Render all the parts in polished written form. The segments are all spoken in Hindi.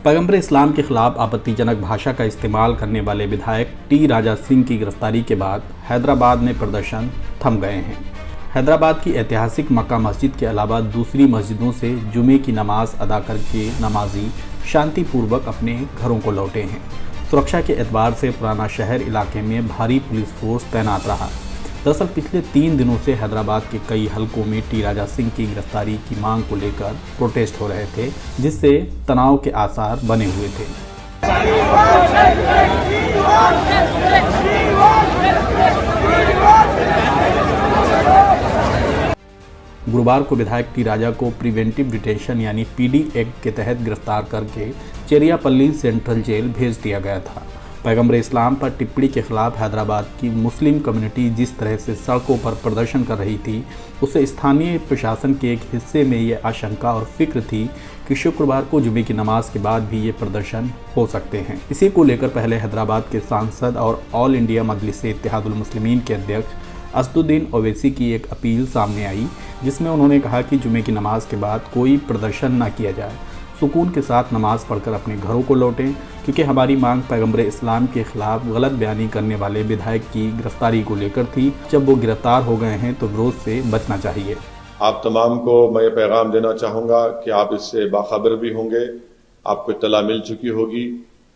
पैगंबर इस्लाम के खिलाफ आपत्तिजनक भाषा का इस्तेमाल करने वाले विधायक टी राजा सिंह की गिरफ्तारी के बाद हैदराबाद में प्रदर्शन थम गए हैं। हैदराबाद की ऐतिहासिक मक्का मस्जिद के अलावा दूसरी मस्जिदों से जुमे की नमाज अदा करके नमाजी शांतिपूर्वक अपने घरों को लौटे हैं। सुरक्षा के एतबार से पुराना शहर इलाके में भारी पुलिस फोर्स तैनात रहा। दरअसल पिछले 3 दिनों से हैदराबाद के कई हलकों में टी राजा सिंह की गिरफ्तारी की मांग को लेकर प्रोटेस्ट हो रहे थे, जिससे तनाव के आसार बने हुए थे। गुरुवार को विधायक टी राजा को प्रिवेंटिव डिटेंशन यानी पीडी एक्ट के तहत गिरफ्तार करके चेरियापल्ली सेंट्रल जेल भेज दिया गया था। पैगंबर इस्लाम पर टिप्पणी के खिलाफ हैदराबाद की मुस्लिम कम्युनिटी जिस तरह से सड़कों पर प्रदर्शन कर रही थी, उससे स्थानीय प्रशासन के एक हिस्से में ये आशंका और फिक्र थी कि शुक्रवार को जुमे की नमाज के बाद भी ये प्रदर्शन हो सकते हैं। इसी को लेकर पहले हैदराबाद के सांसद और ऑल इंडिया मजलिस इत्तेहादुल मुस्लिमीन के अध्यक्ष असदुद्दीन ओवैसी की एक अपील सामने आई, जिसमें उन्होंने कहा कि जुमे की नमाज के बाद कोई प्रदर्शन न किया जाए, सुकून के साथ नमाज पढ़कर अपने घरों को लौटें, क्योंकि हमारी मांग पैगंबर इस्लाम के खिलाफ गलत बयानी करने वाले विधायक की गिरफ्तारी को लेकर थी। जब वो गिरफ्तार हो गए हैं तो विरोध से बचना चाहिए। आप तमाम को मैं पैगाम देना चाहूँगा कि आप इससे बाखबर भी होंगे, आपको इत्तला मिल चुकी होगी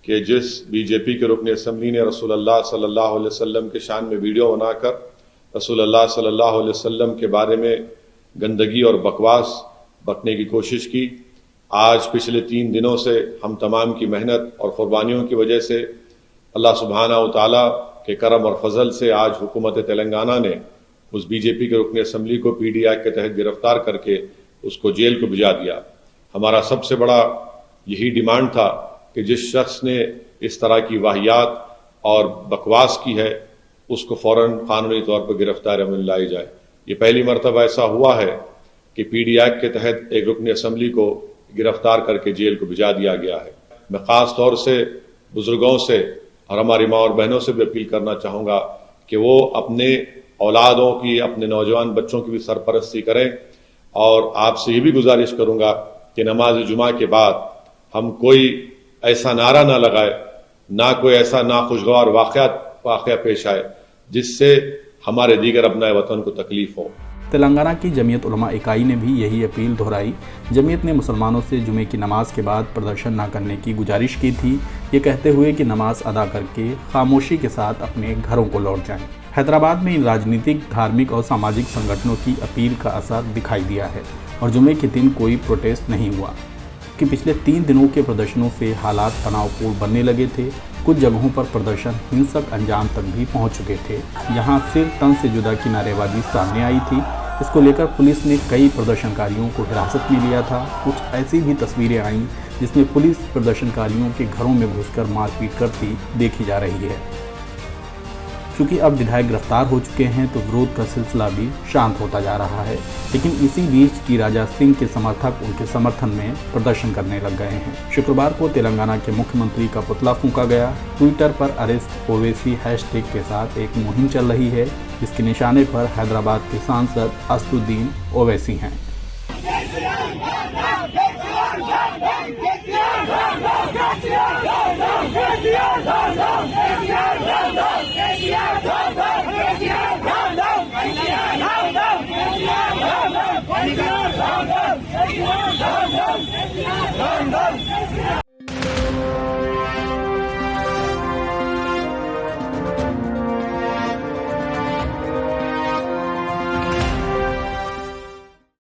कि जिस बीजेपी के रुकन असम्बली ने रसूलुल्लाह सल्लल्लाहु अलैहि वसल्लम के शान में वीडियो बनाकर रसूलुल्लाह सल्लल्लाहु अलैहि वसल्लम के बारे में गंदगी और बकवास बकने की कोशिश की। आज पिछले 3 दिनों से हम तमाम की मेहनत और कुर्बानियों की वजह से अल्लाह सुब्हाना व तआला के करम और फजल से आज हुकूमत तेलंगाना ने उस बीजेपी के रुकन असम्बली को पीडी एक्ट के तहत गिरफ्तार करके उसको जेल को भिजा दिया। हमारा सबसे बड़ा यही डिमांड था कि जिस शख्स ने इस तरह की वाहियात और बकवास की है उसको फौरन कानूनी तौर पर गिरफ्तार अमल लाई जाए। ये पहली मरतबा ऐसा हुआ है कि पीडी एक्ट के तहत एक रुकन असम्बली को गिरफ्तार करके जेल को भिजा दिया गया है। मैं खास तौर से बुजुर्गों से और हमारी माँ और बहनों से भी अपील करना चाहूँगा कि वो अपने औलादों की, अपने नौजवान बच्चों की भी सरपरस्ती करें, और आपसे ये भी गुजारिश करूँगा कि नमाज जुमा के बाद हम कोई ऐसा नारा ना लगाए, ना कोई ऐसा नाखुशगवार वाक़या पेश आए जिससे हमारे दीगर अपनाए वतन को तकलीफ हो। तेलंगाना की जमीयत उलमा इकाई ने भी यही अपील दोहराई। जमीयत ने मुसलमानों से जुमे की नमाज के बाद प्रदर्शन न करने की गुजारिश की थी, ये कहते हुए कि नमाज अदा करके खामोशी के साथ अपने घरों को लौट जाएं। हैदराबाद में इन राजनीतिक, धार्मिक और सामाजिक संगठनों की अपील का असर दिखाई दिया है और जुमे के दिन कोई प्रोटेस्ट नहीं हुआ कि पिछले 3 दिनों के प्रदर्शनों से हालात तनावपूर्ण बनने लगे थे। कुछ जगहों पर प्रदर्शन हिंसक अंजाम तक भी पहुंच चुके थे। यहां सिर तन से जुदा की नारेबाजी सामने आई थी। इसको लेकर पुलिस ने कई प्रदर्शनकारियों को हिरासत में लिया था। कुछ ऐसी भी तस्वीरें आईं जिसमें पुलिस प्रदर्शनकारियों के घरों में घुसकर मारपीट करती देखी जा रही है। क्योंकि अब विधायक गिरफ्तार हो चुके हैं तो विरोध का सिलसिला भी शांत होता जा रहा है, लेकिन इसी बीच टी राजा सिंह के समर्थक उनके समर्थन में प्रदर्शन करने लग गए हैं। शुक्रवार को तेलंगाना के मुख्यमंत्री का पुतला फूंका गया। ट्विटर पर अरेस्ट ओवैसी हैशटैग के साथ एक मुहिम चल रही है, जिसके निशाने पर हैदराबाद के सांसद असदुद्दीन ओवैसी हैं। Down, down, down, down, down, down, down, down, down, down, down, down, down,